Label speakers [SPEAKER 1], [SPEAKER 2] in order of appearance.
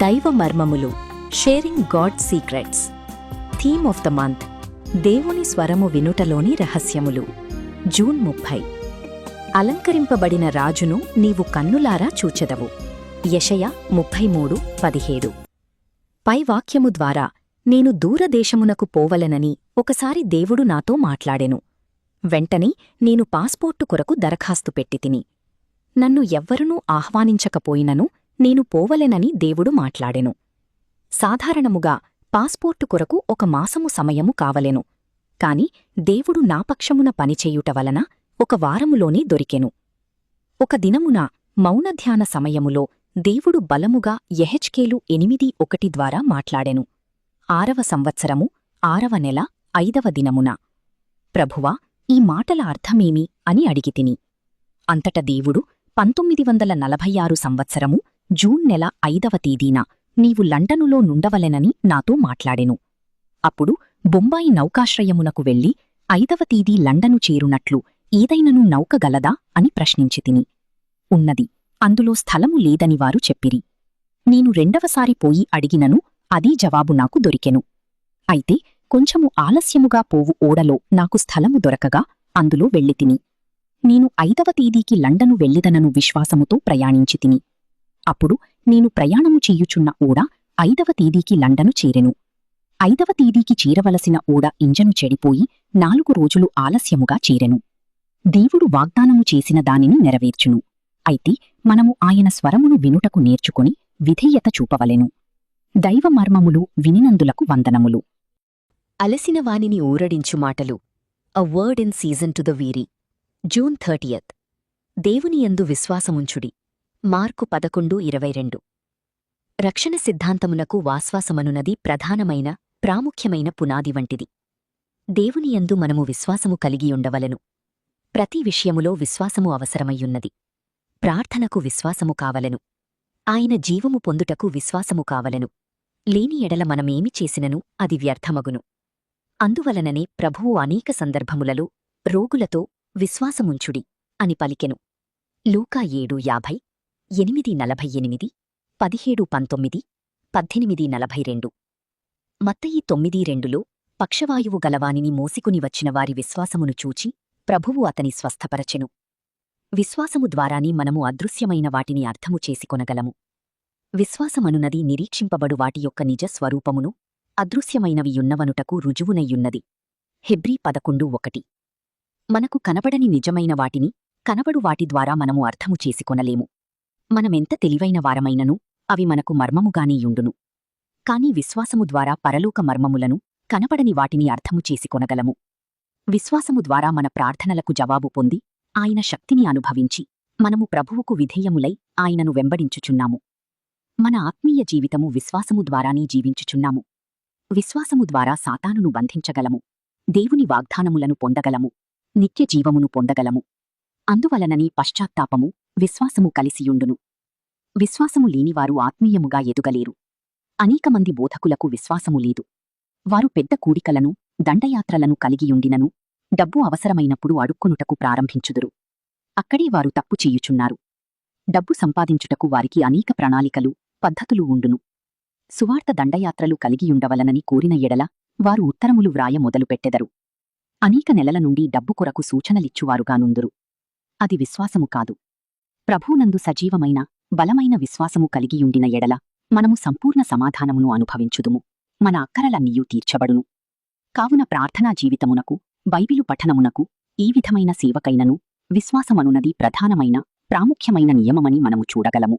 [SPEAKER 1] దైవ మర్మములు, sharing God secrets. Theme of the month, దేవుని స్వరము వినుటలోని రహస్యములు. జూన్ 30. అలంకరింపబడిన రాజును నీవు కన్నులారా చూచెదవు. యెషయా 33:17. పై వాక్యము ద్వారా నేను దూరదేశమునకు పోవలెనని ఒకసారి దేవుడు నాతో మాట్లాడెను. వెంటనే నేను పాస్పోర్టు కొరకు దరఖాస్తు పెట్టితిని. నన్ను ఎవ్వరునూ ఆహ్వానించకపోయినను నేను పోవలెనని దేవుడు మాట్లాడెను. సాధారణముగా పాస్పోర్టు కొరకు 1 మాసము సమయము కావలెను. కాని దేవుడు నా పక్షమున పనిచేయుట వలన 1 వారములోనే దొరికెను. ఒక దినమున మౌనధ్యాన సమయములో దేవుడు బలముగా యెహెజ్కేలు 8:1 ద్వారా మాట్లాడెను. 6వ సంవత్సరము 6వ నెల 5వ దినమున. ప్రభువా, ఈ మాటల అర్థమేమి అని అడిగితిని. అంతట దేవుడు 1946 సంవత్సరము జూన్ నెల 5వ తేదీన నీవు లండనులో నుండవలెనని నాతో మాట్లాడెను. అప్పుడు బొంబాయి నౌకాశ్రయమునకు వెళ్లి 5వ తేదీ లండను చేరునట్లు ఏదైనను నౌక గలదా అని ప్రశ్నించితిని. ఉన్నది, అందులో స్థలము లేదని వారు చెప్పిరి. నేను 2వసారి పోయి అడిగినను అదీ జవాబు నాకు దొరికెను. అయితే కొంచెము ఆలస్యముగా పోవు ఓడలో నాకు స్థలము దొరకగా అందులో వెళ్ళితిని. నేను 5వ తేదీకి లండను వెళ్ళిదనను విశ్వాసముతో ప్రయాణించితిని. అప్పుడు నేను ప్రయాణము చెయ్యుచున్న ఓడ 5వ తేదీకి లండను చేరెను. 5వ తేదీకి చేరవలసిన ఓడ ఇంజను చెడిపోయి 4 రోజులు ఆలస్యముగా చేరెను. దేవుడు వాగ్దానము చేసిన దానిని నెరవేర్చును. అయితే మనము ఆయన స్వరమును వినుటకు నేర్చుకొని విధేయత చూపవలెను. దైవ మర్మములు వినినందులకు వందనములు. అలసిన వానిని ఊరడించు మాటలు. A word in season to the weary. June 30. దేవునియందు విశ్వాసముంచుడి. మార్కు 11:22. రక్షణ సిద్ధాంతమునకు వాశ్వాసమనునది ప్రధానమైన, ప్రాముఖ్యమైన పునాది వంటిది. దేవునియందు మనము విశ్వాసము కలిగియుండవలెను. ప్రతి విషయములో విశ్వాసము అవసరమయ్యున్నది. ప్రార్థనకు విశ్వాసము కావలెను. ఆయన జీవము పొందుటకు విశ్వాసము కావలెను. లేని ఎడల మనమేమి చేసినను అది వ్యర్థమగును. అందువలననే ప్రభువు అనేక సందర్భములలో రోగులతో విశ్వాసముంచుడి అని పలికెను. లూకా 7:50, 8:48, 17:19, 18:42. మత్తయి 9:2లో పక్షవాయువు గలవానిని మోసికుని వచ్చిన వారి విశ్వాసమును చూచి ప్రభువు అతని స్వస్థపరచెను. విశ్వాసము ద్వారానే మనము అదృశ్యమైన వాటిని అర్థము చేసుకొనగలము. విశ్వాసమనునది నిరీక్షింపబడు వాటి యొక్క నిజ స్వరూపమును, అదృశ్యమైనవియున్నవనుటకు రుజువునయ్యున్నది. హెబ్రీ 11:1. మనకు కనబడని నిజమైన వాటిని కనబడు వాటి ద్వారా మనము అర్థము చేసుకొనలేము. మనమెంత తెలివైన వారమైనను అవి మనకు మర్మముగానీయుండును. కాని విశ్వాసము ద్వారా పరలోక మర్మములను, కనబడని వాటిని అర్థము చేసుకొనగలము. విశ్వాసము ద్వారా మన ప్రార్థనలకు జవాబు పొంది, ఆయన శక్తిని అనుభవించి, మనము ప్రభువుకు విధేయములై ఆయనను వెంబడించుచున్నాము. మన ఆత్మీయ జీవితము విశ్వాసము ద్వారానే జీవించుచున్నాము. విశ్వాసము ద్వారా సాతానును బంధించగలము. దేవుని వాగ్దానములను పొందగలము. నిత్య జీవమును పొందగలము. అందువలననే పశ్చాత్తాపము, విశ్వాసము కలిసియుండును. విశ్వాసము లేనివారు ఆత్మీయముగా ఎదుగలేరు. అనేకమంది బోధకులకు విశ్వాసము లేదు. వారు పెద్ద కూడికలను, దండయాత్రలను కలిగియుండినను డబ్బు అవసరమైనప్పుడు అడుక్కునుటకు ప్రారంభించుదురు. అక్కడే వారు తప్పు చేయుచున్నారు. డబ్బు సంపాదించుటకు వారికి అనేక ప్రణాళికలు, పద్ధతులు ఉండును. సువార్త దండయాత్రలు కలిగియుండవలనని కోరిన ఎడల వారు ఉత్తరములు వ్రాయ మొదలుపెట్టెదరు. అనేక నెలల నుండి డబ్బు కొరకు సూచనలిచ్చువారుగానుందురు. అది విశ్వాసము కాదు. ప్రభువునందు సజీవమైన, బలమైన విశ్వాసము కలిగియుండిన ఎడల మనము సంపూర్ణ సమాధానమును అనుభవించుదుము. మన అక్కరలన్నీయూ తీర్చబడును. కావున ప్రార్థనా జీవితమునకు, బైబిలు పఠనమునకు, ఈ విధమైన సేవకైనను విశ్వాసమనునది ప్రధానమైన, ప్రాముఖ్యమైన నియమమని మనము చూడగలము.